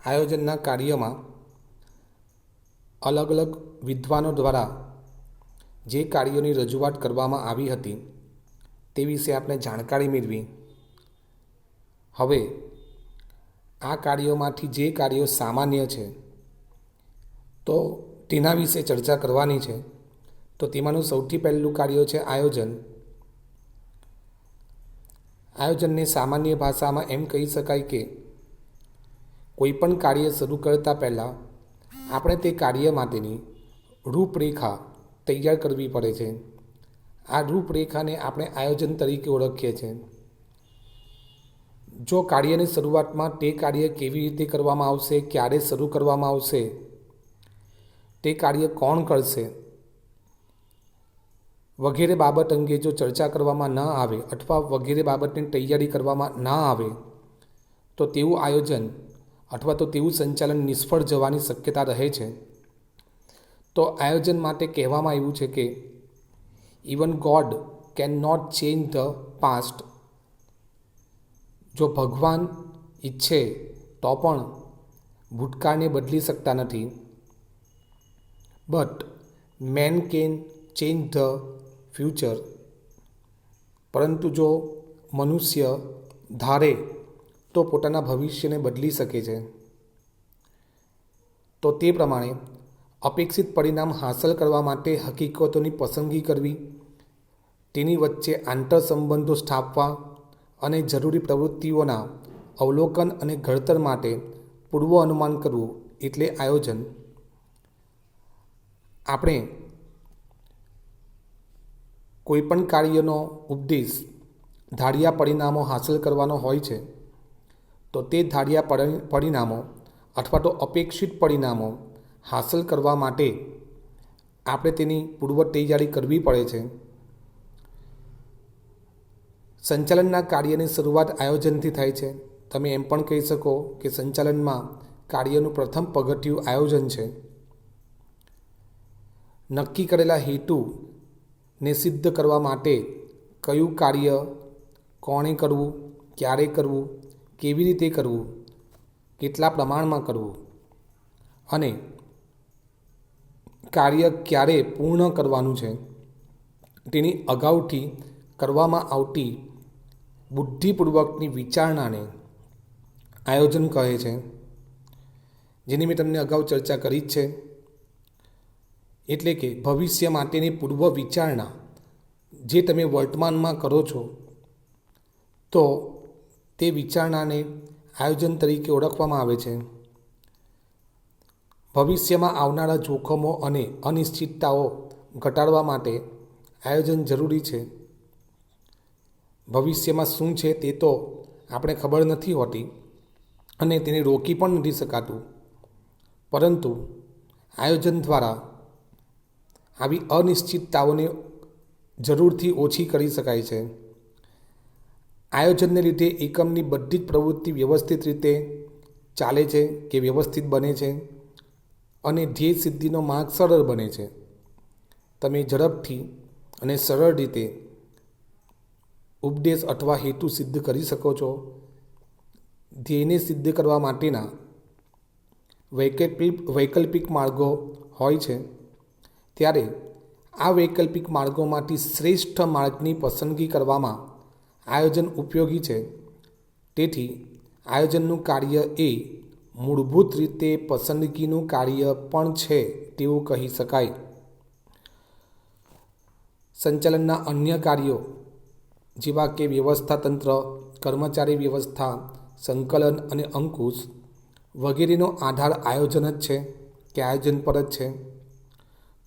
આયોજનના કાર્યમાં અલગ અલગ વિદ્વાનો દ્વારા જે કાર્યોની રજૂઆત કરવામાં આવી હતી તે વિશે આપણે જાણકારી મેળવી. હવે આ કાર્યોમાંથી જે કાર્યો સામાન્ય છે તો તેના વિશે ચર્ચા કરવાની છે. તો તેમાંનું સૌથી પહેલું કાર્ય છે આયોજન. આયોજનને સામાન્ય ભાષામાં એમ કહી શકાય કે કોઈપણ કાર્ય શરૂ કરતાં પહેલાં આપણે તે કાર્ય માટેની રૂપરેખા તૈયાર કરવી પડે છે. આ રૂપરેખાને આપણે આયોજન તરીકે ઓળખીએ છીએ. જો કાર્યની શરૂઆતમાં તે કાર્ય કેવી રીતે કરવામાં આવશે, ક્યારે શરૂ કરવામાં આવશે, તે કાર્ય કોણ કરશે વગેરે બાબત અંગે જો ચર્ચા કરવામાં ન આવે અથવા વગેરે બાબતની તૈયારી કરવામાં ન આવે તો તેવું આયોજન અથવા તો તેવું સંચાલન નિષ્ફળ જવાની શક્યતા રહે છે. તો આયોજન માટે કહેવામાં આવ્યું છે કે even God can not change the past. જો ભગવાન ઈચ્છે તો પણ ભૂતકાળને બદલી શકતા નથી. But man can change the future. પરંતુ જો મનુષ્ય ધારે તો પોતાના ભવિષ્યને બદલી શકે છે. તો તે પ્રમાણે અપેક્ષિત પરિણામ હાંસલ કરવા માટે હકીકતોની પસંદગી કરવી, તેની વચ્ચે આંતરસંબંધો સ્થાપવા અને જરૂરી પ્રવૃત્તિઓના અવલોકન અને ઘડતર માટે પૂર્વ અનુમાન કરવું એટલે આયોજન. આપણે કોઈપણ કાર્યનો ઉદ્દેશ ધાર્યા પરિણામો હાંસલ કરવાનો હોય છે. તો તે ધાર્યા પરિણામો અથવા તો અપેક્ષિત પરિણામો હાંસલ કરવા માટે આપણે તેની પૂર્વ તૈયારી કરવી પડે છે. સંચાલનના કાર્યની શરૂઆત આયોજનથી થાય છે. તમે એમ પણ કહી શકો કે સંચાલનમાં કાર્યનું પ્રથમ પગથિયું આયોજન છે. નક્કી કરેલા હેતુને સિદ્ધ કરવા માટે કયું કાર્ય કોણે કરવું, ક્યારે કરવું, કેવી રીતે કરવું, કેટલા પ્રમાણમાં કરવું અને કાર્ય ક્યારે પૂર્ણ કરવાનું છે તેની અગાઉથી કરવામાં આવતી બુદ્ધિપૂર્વકની વિચારણાને આયોજન કહે છે, જેની મેં તમને અગાઉ ચર્ચા કરી જ છે. એટલે કે ભવિષ્ય માટેની પૂર્વ વિચારણા જે તમે વર્તમાનમાં કરો છો તો તે વિચારણાને આયોજન તરીકે ઓળખવામાં આવે છે. ભવિષ્યમાં આવનારા જોખમો અને અનિશ્ચિતતાઓ ઘટાડવા માટે આયોજન જરૂરી છે. ભવિષ્યમાં શું છે તે તો આપણે ખબર નથી હોતી અને તેને રોકી પણ નથી શકાતું, પરંતુ આયોજન દ્વારા આવી અનિશ્ચિતતાઓને જરૂરથી ઓછી કરી શકાય છે. આયોજનને લીધે એકમની બધી જ પ્રવૃત્તિ વ્યવસ્થિત રીતે ચાલે છે કે વ્યવસ્થિત બને છે અને ધ્યેય સિદ્ધિનો માર્ગ સરળ બને છે. તમે ઝડપથી અને સરળ રીતે ઉપદેશ અથવા હેતુ સિદ્ધ કરી શકો છો. ધ્યેયને સિદ્ધ કરવા માટેના વૈકલ્પિક માર્ગો હોય છે. ત્યારે આ વૈકલ્પિક માર્ગોમાંથી શ્રેષ્ઠ માર્ગની પસંદગી કરવામાં આયોજન ઉપયોગી છે. તેથી આયોજનનું કાર્ય એ મૂળભૂત રીતે પસંદગીનું કાર્ય પણ છે તેવું કહી શકાય. સંચાલનના અન્ય કાર્યો જેવા કે વ્યવસ્થાતંત્ર, કર્મચારી વ્યવસ્થા, સંકલન અને અંકુશ વગેરેનો આધાર આયોજન જ છે કે આયોજન પર જ છે.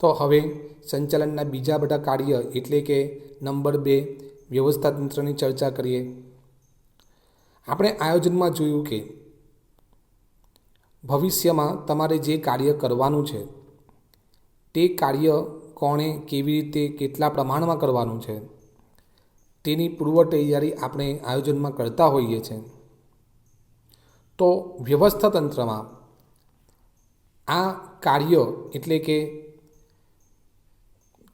તો હવે સંચાલનના બીજા બધા કાર્ય એટલે કે નંબર 2 વ્યવસ્થાતંત્રની ચર્ચા કરીએ. આપણે આયોજનમાં જોયું કે ભવિષ્યમાં તમારે જે કાર્ય કરવાનું છે તે કાર્ય કોણે, કેવી રીતે, કેટલા પ્રમાણમાં કરવાનું છે તેની પૂર્વ તૈયારી આપણે આયોજનમાં કરતા હોઈએ છીએ. તો વ્યવસ્થાતંત્રમાં આ કાર્ય એટલે કે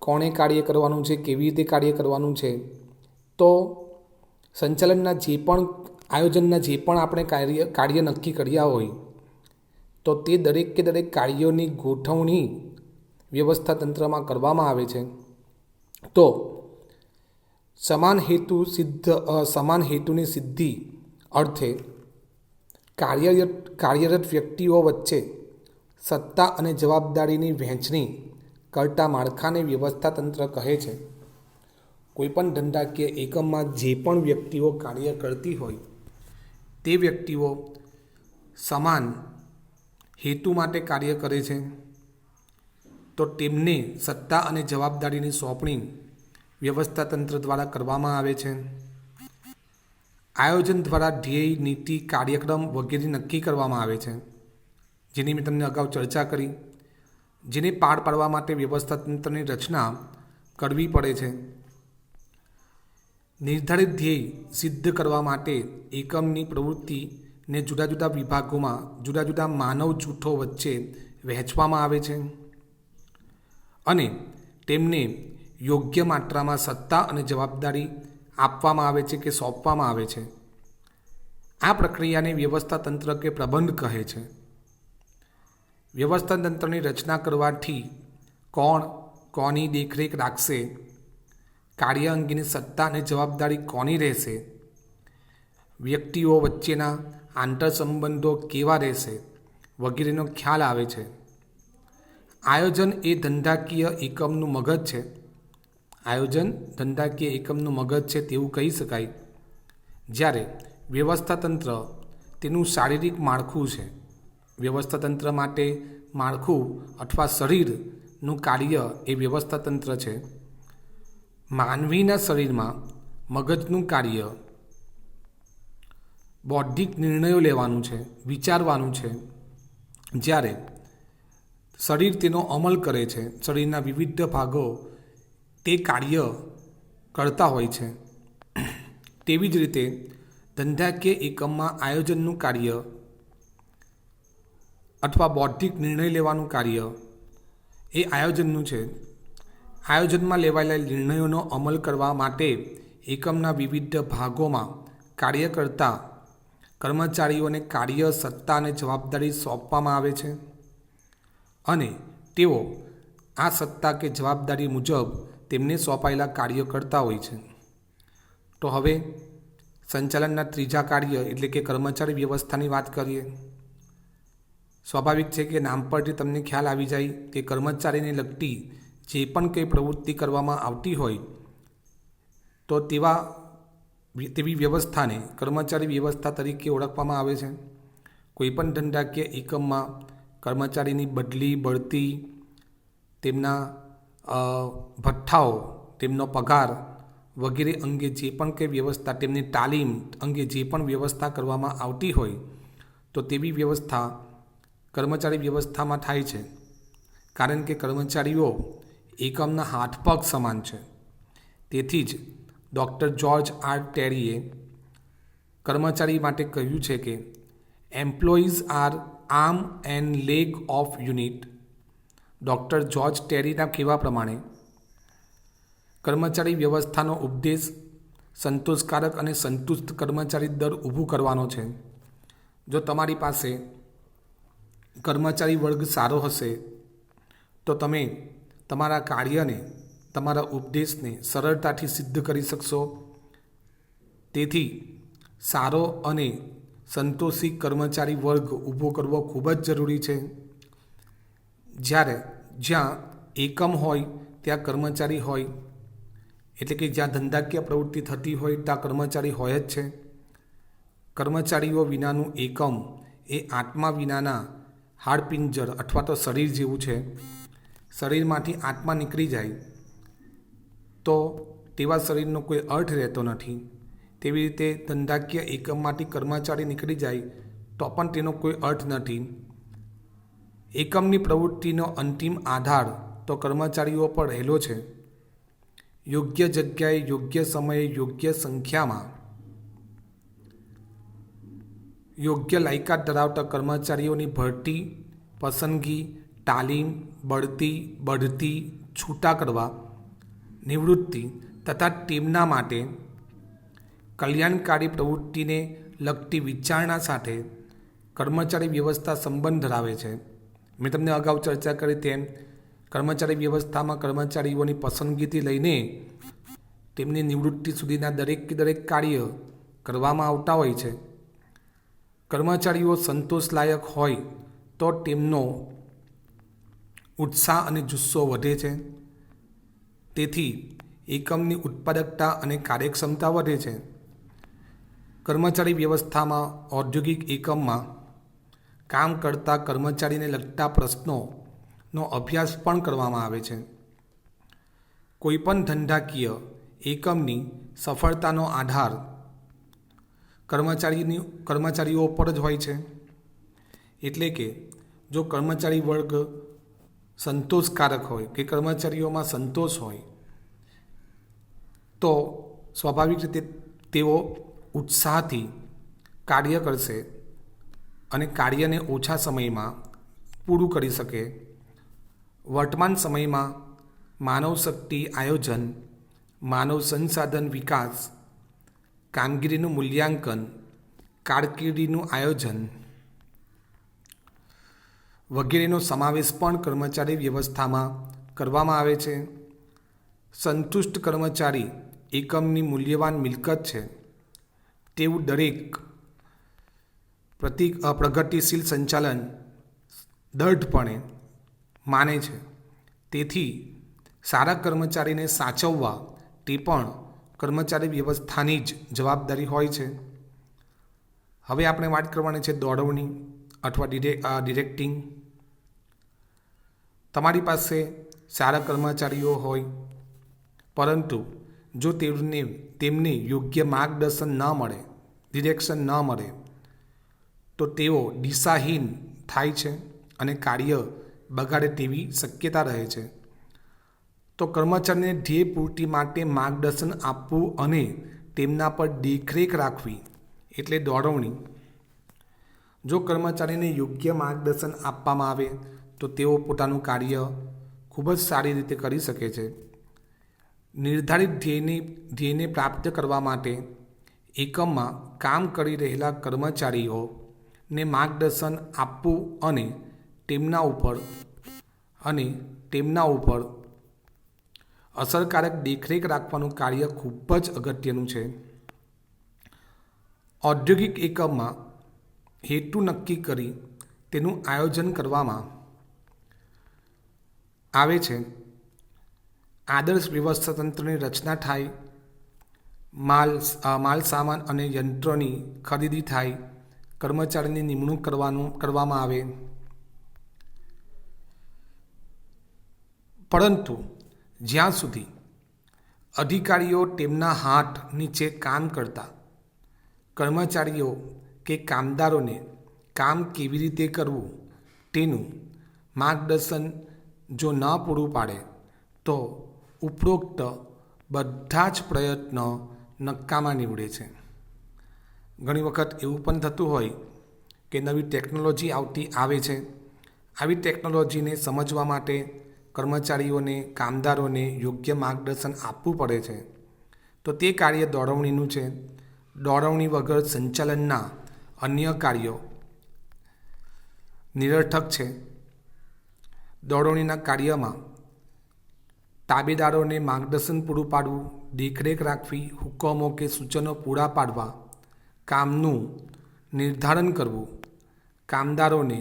કોણે કાર્ય કરવાનું છે, કેવી રીતે કાર્ય કરવાનું છે, તો સંચાલનના જે પણ આયોજનના જે પણ આપણે કાર્ય નક્કી કર્યા હોય તો તે દરેક કાર્યોની ગોઠવણી વ્યવસ્થા તંત્રમાં કરવામાં આવે છે. તો સમાન હેતુની સિદ્ધિ અર્થે કાર્યરત વ્યક્તિઓ વચ્ચે સત્તા અને જવાબદારીની વહેંચણી કરતા માળખાને વ્યવસ્થા તંત્ર કહે છે. કોઈપણ ધંધાકીય એકમમાં જે પણ વ્યક્તિઓ કાર્ય કરતી હોય તે વ્યક્તિઓ સમાન હેતુ માટે કાર્ય કરે છે. તો તેમને સત્તા અને જવાબદારીની સોંપણી વ્યવસ્થા તંત્ર દ્વારા કરવામાં આવે છે. આયોજન દ્વારા ધ્યેય, નીતિ, કાર્યક્રમ વગેરે નક્કી કરવામાં આવે છે, જેની મેં તમને અગાઉ ચર્ચા કરી. જેને પાર પાડવા માટે વ્યવસ્થા તંત્રની રચના કરવી પડે છે. નિર્ધારિત ધ્યેય સિદ્ધ કરવા માટે એકમની પ્રવૃત્તિને જુદા જુદા વિભાગોમાં જુદા જુદા માનવ જૂથો વચ્ચે વહેંચવામાં આવે છે અને તેમને યોગ્ય માત્રામાં સત્તા અને જવાબદારી આપવામાં આવે છે કે સોંપવામાં આવે છે. આ પ્રક્રિયાને વ્યવસ્થા તંત્ર કે પ્રબંધ કહે છે. વ્યવસ્થા તંત્રની રચના કરવાથી કોણ કોની દેખરેખ રાખશે, કાર્ય અંગેની સત્તા અને જવાબદારી કોની રહેશે, વ્યક્તિઓ વચ્ચેના આંતરસંબંધો કેવા રહેશે વગેરેનો ખ્યાલ આવે છે. આયોજન એ ધંધાકીય એકમનું મગજ છે. આયોજન ધંધાકીય એકમનું મગજ છે તેવું કહી શકાય. જ્યારે વ્યવસ્થા તંત્ર તેનું શારીરિક માળખું છે. વ્યવસ્થા તંત્ર માટે માળખું અથવા શરીરનું કાર્ય એ વ્યવસ્થા તંત્ર છે. માનવીના શરીરમાં મગજનું કાર્ય બૌદ્ધિક નિર્ણયો લેવાનું છે, વિચારવાનું છે. જ્યારે શરીર તેનો અમલ કરે છે, શરીરના વિવિધ ભાગો તે કાર્ય કરતા હોય છે. તેવી જ રીતે ધંધાકીય એકમમાં આયોજનનું કાર્ય અથવા બૌદ્ધિક નિર્ણય લેવાનું કાર્ય એ આયોજનનું છે. આયોજનમાં લેવાયેલા નિર્ણયોનો અમલ કરવા માટે એકમના વિવિધ ભાગોમાં કાર્ય કરતા કર્મચારીઓને કાર્ય, સત્તા અને જવાબદારી સોંપવામાં આવે છે અને તેઓ આ સત્તા કે જવાબદારી મુજબ તેમને સોંપાયેલા કાર્ય કરતા હોય છે. તો હવે સંચાલનના ત્રીજા કાર્ય એટલે કે કર્મચારી વ્યવસ્થાની વાત કરીએ. સ્વાભાવિક છે કે નામ પરથી તમને ખ્યાલ આવી જાય કે કર્મચારીને લગતી જે પણ કંઈ પ્રવૃત્તિ કરવામાં આવતી હોય તો તેવી વ્યવસ્થાને કર્મચારી વ્યવસ્થા તરીકે ઓળખવામાં આવે છે. કોઈપણ ધંધાકીય એકમમાં કર્મચારીની બદલી, બઢતી, તેમના ભથ્થાઓ, તેમનો પગાર વગેરે અંગે જે પણ કંઈ વ્યવસ્થા, તેમની તાલીમ અંગે જે પણ વ્યવસ્થા કરવામાં આવતી હોય તો તેવી વ્યવસ્થા કર્મચારી વ્યવસ્થામાં થાય છે. કારણ કે કર્મચારીઓ એકમના હાથ પગ સમાન છે. તેથી જ ડૉક્ટર જ્યોર્જ આર ટેરીએ કર્મચારી માટે કહ્યું છે કે employees are arm and leg of unit. Doctor George ટેરીના કહેવા પ્રમાણે કર્મચારી વ્યવસ્થાનો ઉપદેશ સંતોષકારક અને સંતુષ્ટ કર્મચારી દળ ઊભું કરવાનો છે. જો તમારી પાસે કર્મચારી વર્ગ સારો હશે તો તમે તમારા કાર્યને, તમારા ઉપદેશને સરળતાથી સિદ્ધ કરી શકશો. તેથી સારો અને સંતોષી કર્મચારી વર્ગ ઊભો કરવો ખૂબ જ જરૂરી છે. જ્યાં એકમ હોય ત્યાં કર્મચારી હોય, એટલે કે જ્યાં ધંધાકીય પ્રવૃત્તિ થતી હોય ત્યાં કર્મચારી હોય જ છે. કર્મચારીઓ વિનાનું એકમ એ આત્મા વિનાના હાડપિંજર અથવા તો શરીર જેવું છે. શરીરમાંથી આત્મા નીકળી જાય તો તેવા શરીરનો કોઈ અર્થ રહેતો નથી. તેવી રીતે ધંધાકીય એકમમાંથી કર્મચારી નીકળી જાય તો પણ તેનો કોઈ અર્થ નથી. એકમની પ્રવૃત્તિનો અંતિમ આધાર તો કર્મચારીઓ પર રહેલો છે. યોગ્ય જગ્યાએ, યોગ્ય સમયે, યોગ્ય સંખ્યામાં યોગ્ય લાયકાત ધરાવતા કર્મચારીઓની ભરતી, પસંદગી, તાલીમ, બઢતી, છૂટા કરવા, નિવૃત્તિ તથા તેમના માટે કલ્યાણકારી પ્રવૃત્તિને લગતી વિચારણા સાથે કર્મચારી વ્યવસ્થા સંબંધ ધરાવે છે. મેં તમને અગાઉ ચર્ચા કરી તેમ કર્મચારી વ્યવસ્થામાં કર્મચારીઓની પસંદગીથી લઈને તેમની નિવૃત્તિ સુધીના દરેક કાર્ય કરવામાં આવતા હોય છે. કર્મચારીઓ સંતોષલાયક હોય તો તેમનો ઉત્સાહ અને જુસ્સો વધે છે. તેથી એકમની ઉત્પાદકતા અને કાર્યક્ષમતા વધે છે. કર્મચારી વ્યવસ્થામાં ઔદ્યોગિક એકમમાં કામ કરતા કર્મચારીને લગતા પ્રશ્નોનો અભ્યાસ પણ કરવામાં આવે છે. કોઈપણ ધંધાકીય એકમની સફળતાનો આધાર કર્મચારીઓ પર જ હોય છે. એટલે કે જો કર્મચારી વર્ગ સંતોષકારક હોય કે કર્મચારીઓમાં સંતોષ હોય તો સ્વાભાવિક રીતે તેઓ ઉત્સાહથી કાર્ય કરશે અને કાર્યને ઓછા સમયમાં પૂરું કરી શકે. વર્તમાન સમયમાં માનવ શક્તિ આયોજન, માનવ સંસાધન વિકાસ, કામગીરીનું મૂલ્યાંકન, કારકિર્દીનું આયોજન વગેરેનો સમાવેશ પણ કર્મચારી વ્યવસ્થામાં કરવામાં આવે છે. સંતુષ્ટ કર્મચારી એકમની મૂલ્યવાન મિલકત છે તેવું દરેક પ્રગતિશીલ સંચાલન દૃઢપણે માને છે. તેથી સારા કર્મચારીને સાચવવા તે પણ કર્મચારી વ્યવસ્થાની જ જવાબદારી હોય છે. હવે આપણે વાત કરવાની છે દોડવણી અથવા ડિરેક્ટિંગ. તમારી પાસે સારા કર્મચારીઓ હોય પરંતુ જો તેમને યોગ્ય માર્ગદર્શન ન મળે, ડિરેક્શન ન મળે તો તેઓ દિશાહીન થાય છે અને કાર્ય બગાડે તેવી શક્યતા રહે છે. તો કર્મચારીને ધ્યેય પૂર્તિ માટે માર્ગદર્શન આપવું અને તેમના પર દેખરેખ રાખવી એટલે દોડવણી. જો કર્મચારીને યોગ્ય માર્ગદર્શન આપવામાં આવે તો તેઓ પોતાનું કાર્ય ખૂબ જ સારી રીતે કરી શકે છે. નિર્ધારિત ધ્યેયને પ્રાપ્ત કરવા માટે એકમમાં કામ કરી રહેલા કર્મચારીઓને માર્ગદર્શન આપવું અને તેમના ઉપર અસરકારક દેખરેખ રાખવાનું કાર્ય ખૂબ જ અગત્યનું છે. ઔદ્યોગિક એકમમાં હેતુ નક્કી કરી તેનું આયોજન કરવામાં આવે છે. આદર્શ વ્યવસ્થા તંત્રની રચના થાય, માલ સામાન અને યંત્રોની ખરીદી થાય, કર્મચારીની નિમણૂક કરવામાં આવે. પરંતુ જ્યાં સુધી અધિકારીઓ તેમના હાથ નીચે કામ કરતા કર્મચારીઓ કે કામદારોને કામ કેવી રીતે કરવું તેનું માર્ગદર્શન જો ન પૂરું પાડે તો ઉપરોક્ત બધા જ પ્રયત્નો નકામા નીવડે છે. ઘણી વખત એવું પણ થતું હોય કે નવી ટેકનોલોજી આવે છે. આવી ટેકનોલોજીને સમજવા માટે કર્મચારીઓને, કામદારોને યોગ્ય માર્ગદર્શન આપવું પડે છે. તો તે કાર્ય દોડવણીનું છે. દોડવણી વગર સંચાલનના અન્ય કાર્યો નિરર્થક છે. દોડવણીના કાર્યમાં તાબેદારોને માર્ગદર્શન પૂરું પાડવું, દેખરેખ રાખવી, હુકમો કે સૂચનો પૂરા પાડવા, કામનું નિર્ધારણ કરવું, કામદારોને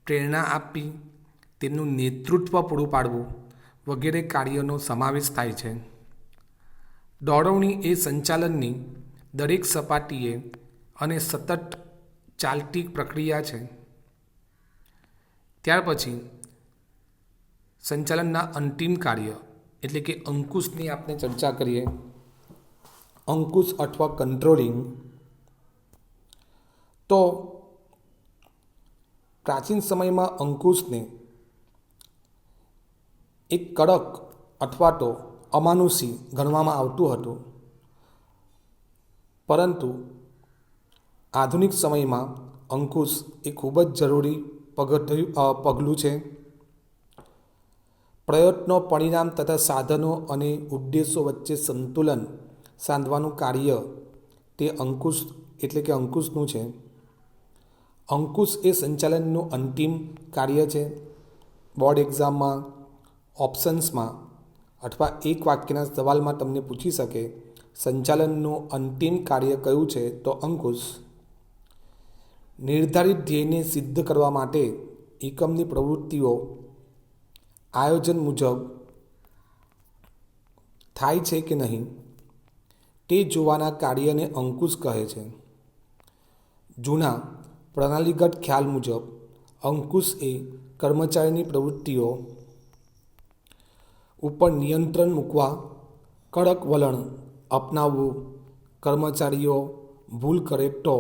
પ્રેરણા આપવી, તેમનું નેતૃત્વ પૂરું પાડવું વગેરે કાર્યોનો સમાવેશ થાય છે. દોડવણી એ સંચાલનની દરેક સપાટીએ અને સતત ચાલતી પ્રક્રિયા છે. ત્યાર પછી સંચાલનના અંતિમ કાર્ય એટલે કે અંકુશની આપણે ચર્ચા કરીએ. અંકુશ અથવા કંટ્રોલિંગ. તો પ્રાચીન સમયમાં અંકુશને એક કડક અથવા તો અમાનુષી ગણવામાં આવતું હતું. પરંતુ આધુનિક સમયમાં અંકુશ એ ખૂબ જ જરૂરી પગલું છે. પ્રયત્નો, પરિણામ તથા સાધનો અને ઉદ્દેશો વચ્ચે સંતુલન સાધવાનું કાર્ય તે અંકુશ એટલે કે અંકુશનું છે. અંકુશ એ સંચાલનનું અંતિમ કાર્ય છે. બોર્ડ એક્ઝામમાં ઓપ્શન્સમાં અથવા એક વાક્યના સવાલમાં તમને પૂછી શકે સંચાલનનું અંતિમ કાર્ય કયું છે, તો અંકુશ. નિર્ધારિત ધ્યેયને સિદ્ધ કરવા માટે એકમની પ્રવૃત્તિઓ આયોજન મુજબ થાય છે કે નહીં તે જોવાના કાર્યને અંકુશ કહે છે. જૂના પ્રણાલીગત ખ્યાલ મુજબ અંકુશ એ કર્મચારીની પ્રવૃત્તિઓ ઉપર નિયંત્રણ મૂકવા, કડક વલણ અપનાવવું, કર્મચારીઓ ભૂલ કરે તો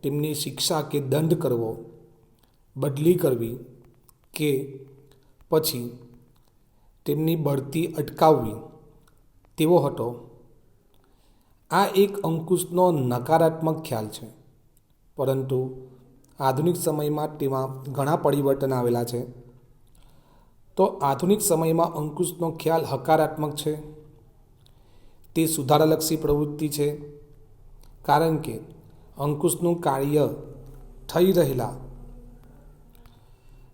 તેમને શિક્ષા કે દંડ કરવો, બદલી કરવી કે પછી તેમની બઢતી અટકાવવી તેવો હતો. આ એક અંકુશનો નકારાત્મક ખ્યાલ છે, પરંતુ આધુનિક સમયમાં તેમાં ઘણા પરિવર્તન આવેલા છે. તો આધુનિક સમયમાં અંકુશનો ખ્યાલ હકારાત્મક છે. તે સુધારાલક્ષી પ્રવૃત્તિ છે, કારણ કે અંકુશનું કાર્ય થઈ રહેલા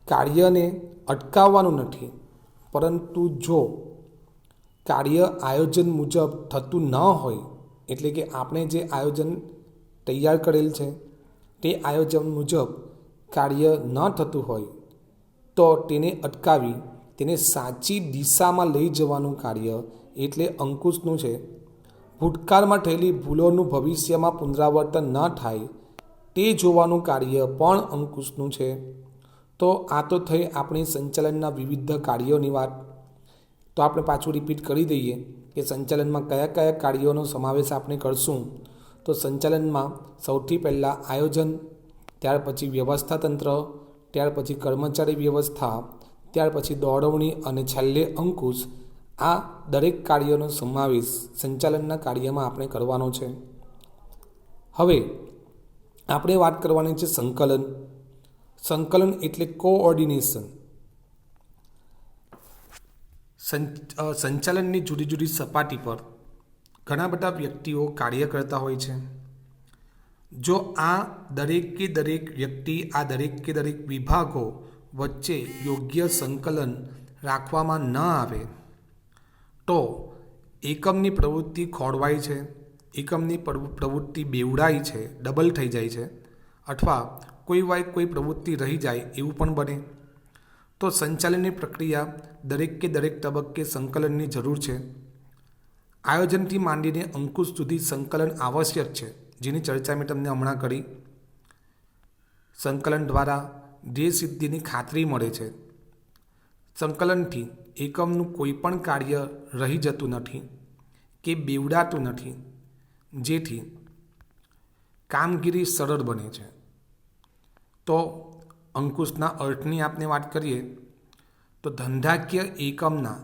કાર્યને અટકાવવાનું નથી, પરંતુ જો કાર્ય આયોજન મુજબ થતું ન હોય, એટલે કે આપણે જે આયોજન તૈયાર કરેલ છે તે આયોજન મુજબ કાર્ય ન થતું હોય તો તેને અટકાવી તેને સાચી દિશામાં લઈ જવાનું કાર્ય એટલે અંકુશનું છે. ભૂતકાળમાં થયેલી ભૂલોનું ભવિષ્યમાં પુનરાવર્તન ન થાય તે જોવાનું કાર્ય પણ અંકુશનું છે. તો આ તો થઈ આપણી સંચાલનના વિવિધ કાર્યોની વાત. તો આપણે પાછું રિપીટ કરી દઈએ કે સંચાલનમાં કયા કયા કાર્યોનો સમાવેશ આપણે કરશું. તો સંચાલનમાં સૌથી પહેલાં આયોજન, ત્યાર પછી વ્યવસ્થા તંત્ર, ત્યાર પછી કર્મચારી વ્યવસ્થા, ત્યાર પછી દોડવણી અને છેલ્લે અંકુશ. આ દરેક કાર્યોનો સમાવેશ સંચાલનના કાર્યમાં આપણે કરવાનો છે. હવે આપણે વાત કરવાની છે સંકલન. સંકલન એટલે કોઓર્ડિનેશન. સંચાલનની જુદી જુદી સપાટી પર ઘણા બધા વ્યક્તિઓ કાર્ય કરતા હોય છે. જો આ દરેક વ્યક્તિ, આ દરેક વિભાગો વચ્ચે યોગ્ય સંકલન રાખવામાં ન આવે તો એકમની પ્રવૃત્તિ ખોરવાય છે, એકમની પ્રવૃત્તિ બેવડાય છે, ડબલ થઈ જાય છે, અથવા કોઈ પ્રવૃત્તિ રહી જાય એવું પણ બને. તો સંચાલનની પ્રક્રિયા દરેક તબક્કે સંકલનની જરૂર છે. આયોજનથી માંડીને અંકુશ સુધી સંકલન આવશ્યક છે, જેની ચર્ચા મેં તમને હમણાં કરી. સંકલન દ્વારા ધ્યેય સિદ્ધિની ખાતરી મળે છે. સંકલનથી એકમનું કોઈ પણ કાર્ય રહી જતું નથી કે બેવડાતું નથી, જેથી કામગીરી સરળ બને છે. તો અંકુશના અર્થની આપણે વાત કરીએ તો ધંધાકીય એકમના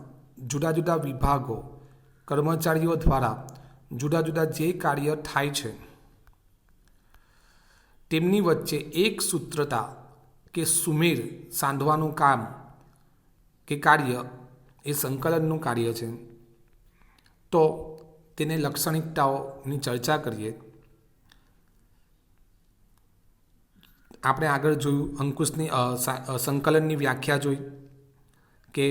જુદા જુદા વિભાગો, કર્મચારીઓ દ્વારા જુદા જુદા જે કાર્ય થાય છે તેમની વચ્ચે એક સૂત્રતા કે સુમેળ સાંધવાનું કામ કે કાર્ય એ સંકલનનું કાર્ય છે. તો તેને લાક્ષણિકતાઓની ચર્ચા કરીએ. આપણે આગળ જોયું અંકુશની સંકલનની વ્યાખ્યા જોઈ કે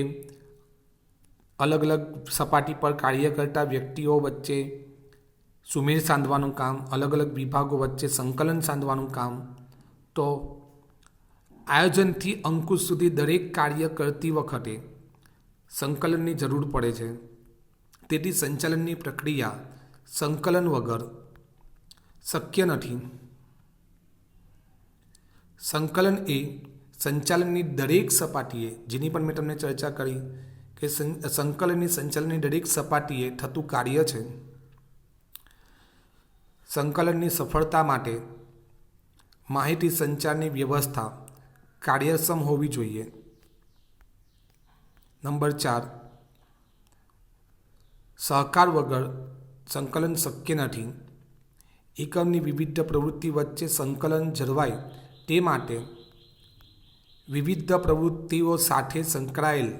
અલગ અલગ સપાટી પર કાર્ય કરતા વ્યક્તિઓ વચ્ચે સુમેળ સાંધવાનું કામ, અલગ અલગ વિભાગો વચ્ચે સંકલન સાંધવાનું કામ. તો આયોજનથી અંકુશ સુધી દરેક કાર્ય કરતી વખતે સંકલનની જરૂર પડે છે. તેથી સંચાલનની પ્રક્રિયા સંકલન વગર શક્ય નથી. સંકલન એ સંચાલનની દરેક સપાટીએ, જેની પણ મેં તમને ચર્ચા કરી કે સંચાલનની દરેક સપાટીએ થતું કાર્ય છે. સંકલનની સફળતા માટે માહિતી સંચારની વ્યવસ્થા કાર્યક્ષમ હોવી જોઈએ. નંબર 4, સહકાર વગર સંકલન શક્ય નથી. એકમની વિવિધ પ્રવૃત્તિ વચ્ચે સંકલન જળવાય તે માટે વિવિધ પ્રવૃત્તિઓ સાથે સંકળાયેલ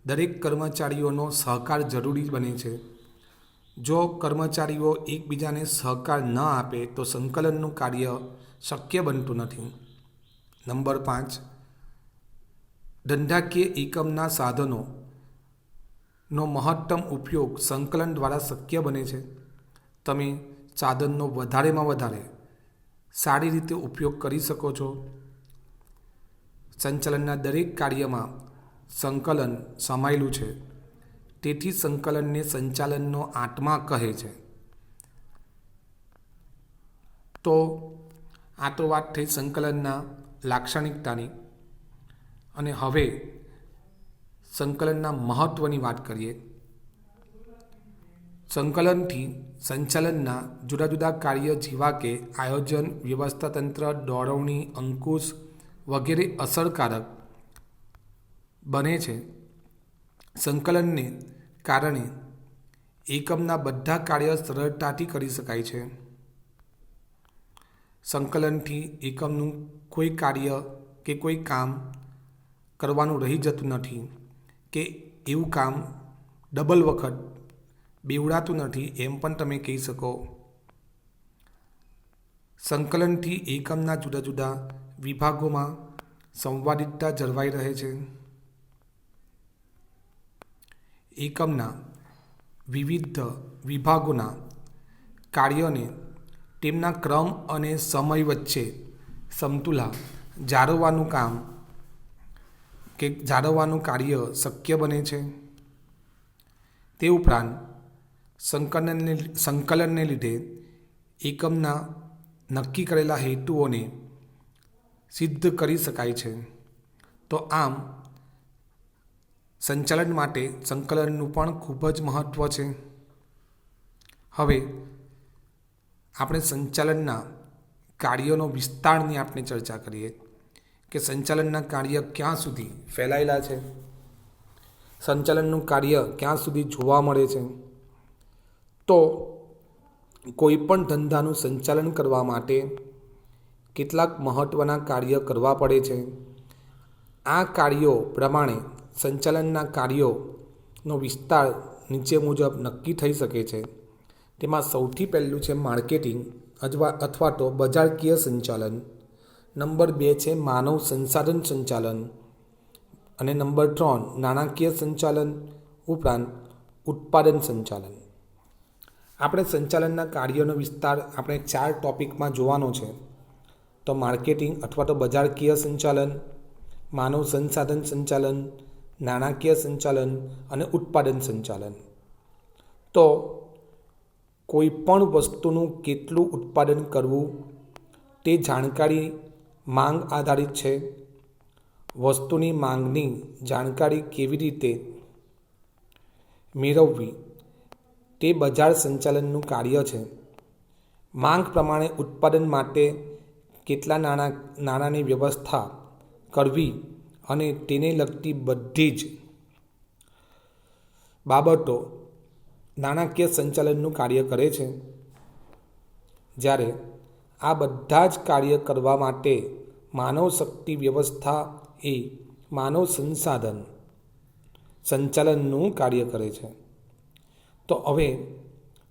દરેક કર્મચારીઓનો સહકાર જરૂરી બને છે. જો કર્મચારીઓ એકબીજાને સહકાર ન આપે તો સંકલનનું કાર્ય શક્ય બનતું નથી. નંબર 5, ધંધાકીય એકમના સાધનોનો મહત્તમ ઉપયોગ સંકલન દ્વારા શક્ય બને છે. તમે સાધનનો વધારેમાં વધારે સારી રીતે ઉપયોગ કરી શકો છો. સંચાલનના દરેક કાર્યમાં સંકલન સમાયેલું છે, તેથી સંકલનને સંચાલનનો આત્મા કહે છે. તો આ તો વાત થઈ સંકલનના લાક્ષણિકતાની, અને હવે સંકલનના મહત્ત્વની વાત કરીએ. સંકલનથી સંચાલનના જુદા જુદા કાર્ય જેવા કે આયોજન, વ્યવસ્થાતંત્ર, દોરવણી, અંકુશ વગેરે અસરકારક બને છે. સંકલનને કારણે એકમના બધા કાર્ય સરળતાથી કરી શકાય છે. સંકલનથી એકમનું કોઈ કાર્ય કે કોઈ કામ કરવાનું રહી જતું નથી, કે એવું કામ ડબલ વખત બેવડાતું નથી, એમ પણ તમે કહી શકો. સંકલનથી એકમના જુદા જુદા વિભાગોમાં સંવાદિતતા જળવાઈ રહે છે. એકમના વિવિધ વિભાગોના કાર્યોને તેમના ક્રમ અને સમય વચ્ચે સમતુલા જાળવવાનું કાર્ય શક્ય બને છે. તે ઉપરાંત સંકલનને લીધે એકમના નક્કી કરેલા હેતુઓને સિદ્ધ કરી શકાય છે. તો આમ સંચાલન માટે સંકલનનું પણ ખૂબ જ મહત્ત્વ છે. હવે આપણે સંચાલનના કાર્યોનો વિસ્તારની આપણે ચર્ચા કરીએ કે સંચાલનના કાર્ય ક્યાં સુધી ફેલાયેલા છે, સંચાલનનું કાર્ય ક્યાં સુધી જોવા મળે છે. તો કોઈ પણ ધંધાનું સંચાલન કરવા માટે કેટલાક મહત્ત્વના કાર્ય કરવા પડે છે. આ કાર્યો પ્રમાણે સંચાલનના કાર્યોનો વિસ્તાર નીચે મુજબ નક્કી થઈ શકે છે. તેમાં સૌથી પહેલું છે માર્કેટિંગ અથવા તો બજારકીય સંચાલન. નંબર 2 છે માનવ સંસાધન સંચાલન, અને નંબર 3 નાણાકીય સંચાલન, ઉપરાંત ઉત્પાદન સંચાલન. આપણે સંચાલનના કાર્યોનો વિસ્તાર આપણે 4 ટોપિકમાં જોવાનો છે. તો માર્કેટિંગ અથવા તો બજારકીય સંચાલન, માનવ સંસાધન સંચાલન, નાણાકીય સંચાલન અને ઉત્પાદન સંચાલન. તો કોઈ પણ વસ્તુનું કેટલું ઉત્પાદન કરવું તે જાણકારી માંગ આધારિત છે. વસ્તુની માંગની જાણકારી કેવી રીતે મેળવવી તે બજાર સંચાલનનું કાર્ય છે. માંગ પ્રમાણે ઉત્પાદન માટે કેટલા નાણાંની વ્યવસ્થા કરવી અને તેને લગતી બધી જ બાબતો નાણાકીય સંચાલનનું કાર્ય કરે છે. જ્યારે આ બધા જ કાર્ય કરવા માટે માનવ શક્તિ વ્યવસ્થા એ માનવ સંસાધન સંચાલનનું કાર્ય કરે છે. તો હવે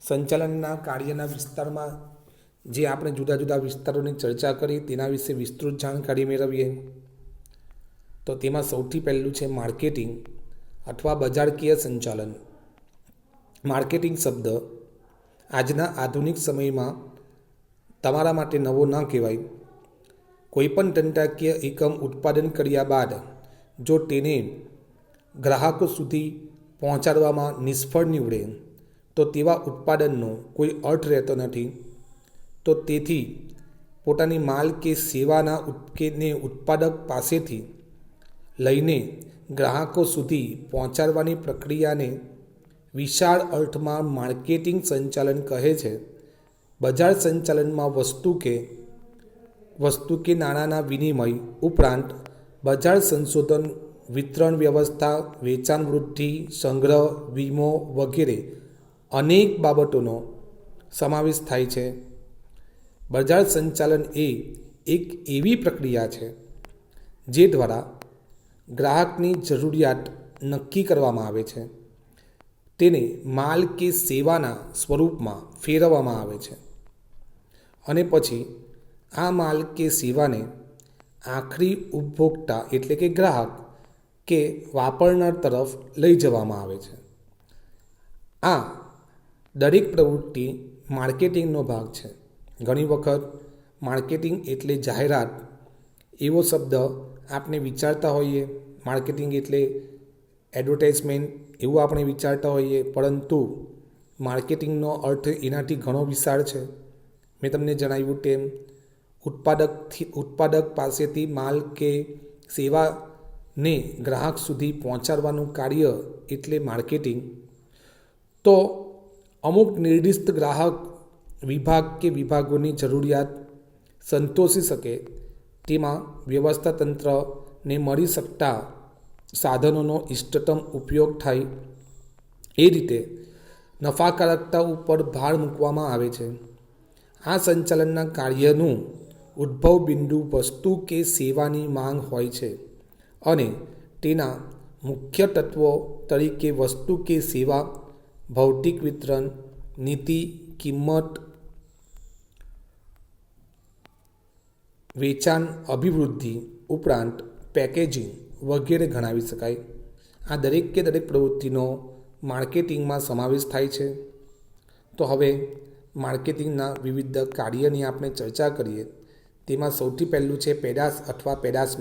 સંચાલનના કાર્યના વિસ્તારમાં જે આપણે જુદા જુદા વિસ્તારોની ચર્ચા કરી તેના વિશે વિસ્તૃત જાણકારી મેળવીએ. તો તેમાં સૌથી પહેલું છે માર્કેટિંગ અથવા બજારકીય સંચાલન. માર્કેટિંગ શબ્દ આજના આધુનિક સમયમાં તમારા માટે નવો ન કહેવાય. કોઈપણ ધંધાકીય એકમ ઉત્પાદન કર્યા બાદ જો તેને ગ્રાહકો સુધી પહોંચાડવામાં નિષ્ફળ નીવડે તો તેવા ઉત્પાદનનો કોઈ અર્થ રહેતો નથી. તો તેથી પોતાની માલ કે સેવાના ઉત્પાદક પાસેથી લઈને ગ્રાહકો સુધી પહોંચાડવાની પ્રક્રિયાને વિશાળ અર્થમાં માર્કેટિંગ સંચાલન કહે છે. બજાર સંચાલનમાં વસ્તુ કે નાણાંના વિનિમય ઉપરાંત બજાર સંશોધન, વિતરણ વ્યવસ્થા, વેચાણ વૃદ્ધિ, સંગ્રહ, વીમો વગેરે અનેક બાબતોનો સમાવેશ થાય છે. બજાર સંચાલન એ એક એવી પ્રક્રિયા છે જે દ્વારા ગ્રાહકની જરૂરિયાત નક્કી કરવામાં આવે છે, તેને માલ કે સેવાના સ્વરૂપમાં ફેરવવામાં આવે છે અને પછી આ માલ કે સેવાને આખરી ઉપભોક્તા એટલે કે ગ્રાહક કે વાપરનાર તરફ લઈ જવામાં આવે છે. આ દરેક પ્રવૃત્તિ માર્કેટિંગનો ભાગ છે. ઘણી વખત માર્કેટિંગ એટલે જાહેરાત એવો શબ્દ આપણે વિચારતા હોઈએ, માર્કેટિંગ એટલે એડવર્ટાઇઝમેન્ટ એવું આપણે વિચારતા હોઈએ, પરંતુ માર્કેટિંગનો અર્થ એનાથી ઘણો વિશાળ છે. મેં તમને જણાવ્યું તેમ ઉત્પાદક પાસેથી માલ કે સેવાને ગ્રાહક સુધી પહોંચાડવાનું કાર્ય એટલે માર્કેટિંગ. તો અમુક નિર્દિષ્ટ ગ્રાહક વિભાગ કે વિભાગોની જરૂરિયાત સંતોષી શકે તેમાં વ્યવસ્થા તંત્રને મળી શકતા સાધનોનો ઇષ્ટતમ ઉપયોગ થાય એ રીતે નફાકારકતા ઉપર ભાર મૂકવામાં આવે છે. આ સંચાલનના કાર્યનું ઉદ્ભવ બિંદુ વસ્તુ કે સેવાની માંગ હોય છે અને તેના મુખ્ય તત્વો તરીકે વસ્તુ કે સેવા, ભૌતિક વિતરણ, નીતિ, કિંમત, વેચાણ, અભિવૃદ્ધિ ઉપરાંત પેકેજિંગ વગેરે ગણાવી શકાય. આ દરેક પ્રવૃત્તિનો માર્કેટિંગમાં સમાવેશ થાય છે. તો હવે માર્કેટિંગના વિવિધ કાર્યની આપણે ચર્ચા કરીએ. તેમાં સૌથી પહેલું છે પેદાશ અથવા પેદાશ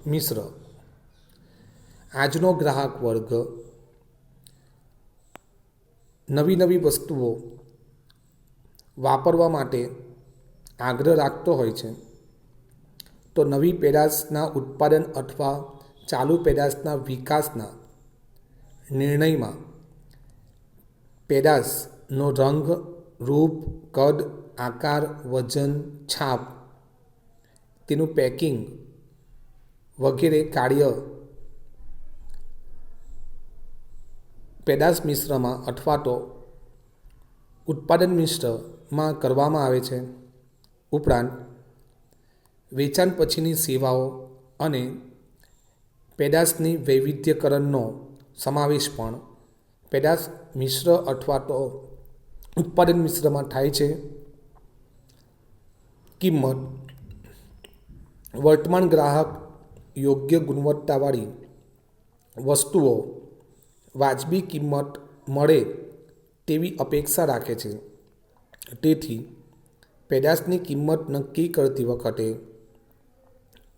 મિશ્ર. આજનો ગ્રાહક વર્ગ નવી વસ્તુઓ વાપરવા માટે આગ્રહ રાખતો હોય છે. તો નવી પેદાશના ઉત્પાદન અથવા ચાલુ પેદાશના વિકાસના નિર્ણયમાં પેદાશનો રંગ, રૂપ, કદ, આકાર, વજન, છાપ, તેનું પેકિંગ વગેરે કાર્ય પેદાશ મિશ્રમાં અથવા તો ઉત્પાદન મિશ્રમાં કરવામાં આવે છે. ઉપરાંત વેચાણ પછીની સેવાઓ અને પેદાશની વૈવિધ્યકરણનો સમાવેશ પણ પેદાશ મિશ્ર અથવા તો ઉત્પાદન મિશ્રમાં થાય છે. કિંમત. વર્તમાન ગ્રાહક યોગ્ય ગુણવત્તાવાળી વસ્તુઓ વાજબી કિંમત મળે તેવી અપેક્ષા રાખે છે. તેથી પેદાશની કિંમત નક્કી કરતી વખતે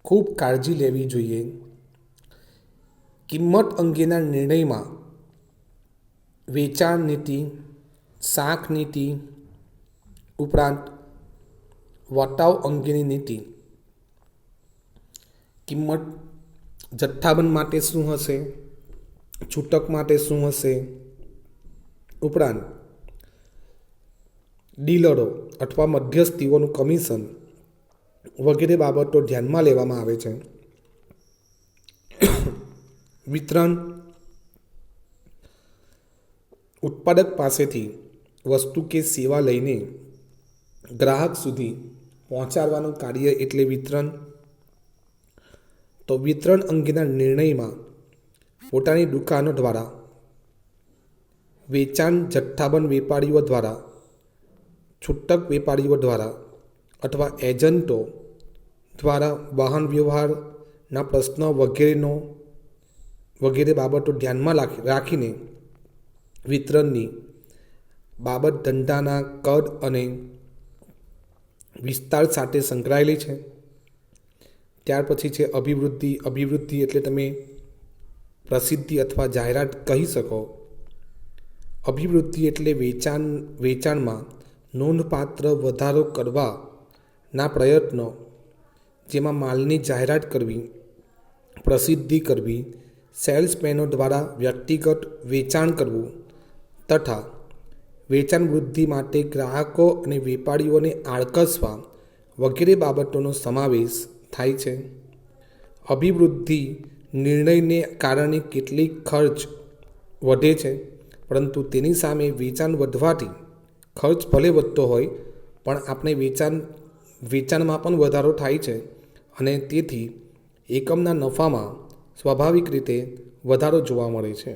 ખૂબ કાળજી લેવી જોઈએ. કિંમત અંગેના નિર્ણયમાં વેચાણ નીતિ, શાખ નીતિ ઉપરાંત વટાવ અંગેની નીતિ, કિંમત જથ્થાબંધ માટે શું હશે, છૂટક માટે શું હશે, ઉપરાંત ડીલરો અથવા મધ્યસ્થીઓનું કમિશન વગેરે બાબતો ધ્યાનમાં લેવામાં આવે છે. વિતરણ. ઉત્પાદક પાસેથી વસ્તુ કે સેવા લઈને ગ્રાહક સુધી પહોંચાડવાનું કાર્ય એટલે વિતરણ. તો વિતરણ અંગેના નિર્ણયમાં પોતાની દુકાનો દ્વારા, વેચાણ જથ્થાબંધ વેપારીઓ દ્વારા, છૂટક વેપારીઓ દ્વારા અથવા એજન્ટો દ્વારા વાહન વ્યવહારના પ્રશ્નો વગેરે બાબતો ધ્યાનમાં રાખીને વિતરણની બાબત ધંધાના કદ અને વિસ્તાર સાથે સંકળાયેલી છે. ત્યાર પછી છે અભિવૃદ્ધિ. અભિવૃદ્ધિ એટલે તમે પ્રસિદ્ધિ અથવા જાહેરાત કહી શકો. અભિવૃદ્ધિ એટલે વેચાણમાં નોંધપાત્ર વધારો કરવાના પ્રયત્નો, જેમાં માલની જાહેરાત કરવી, પ્રસિદ્ધિ કરવી, સેલ્સમેનો દ્વારા વ્યક્તિગત વેચાણ કરવું તથા વેચાણ વૃદ્ધિ માટે ગ્રાહકો અને વેપારીઓને આકર્ષવા વગેરે બાબતોનો સમાવેશ થાય છે. અભિવૃદ્ધિ નિર્ણયને કારણે કેટલીક ખર્ચ વધે છે, પરંતુ તેની સામે વેચાણ વધવાથી ખર્ચ ભલે વધતો હોય પણ આપણે વેચાણમાં પણ વધારો થાય છે અને તેથી એકમના નફામાં સ્વાભાવિક રીતે વધારો જોવા મળે છે.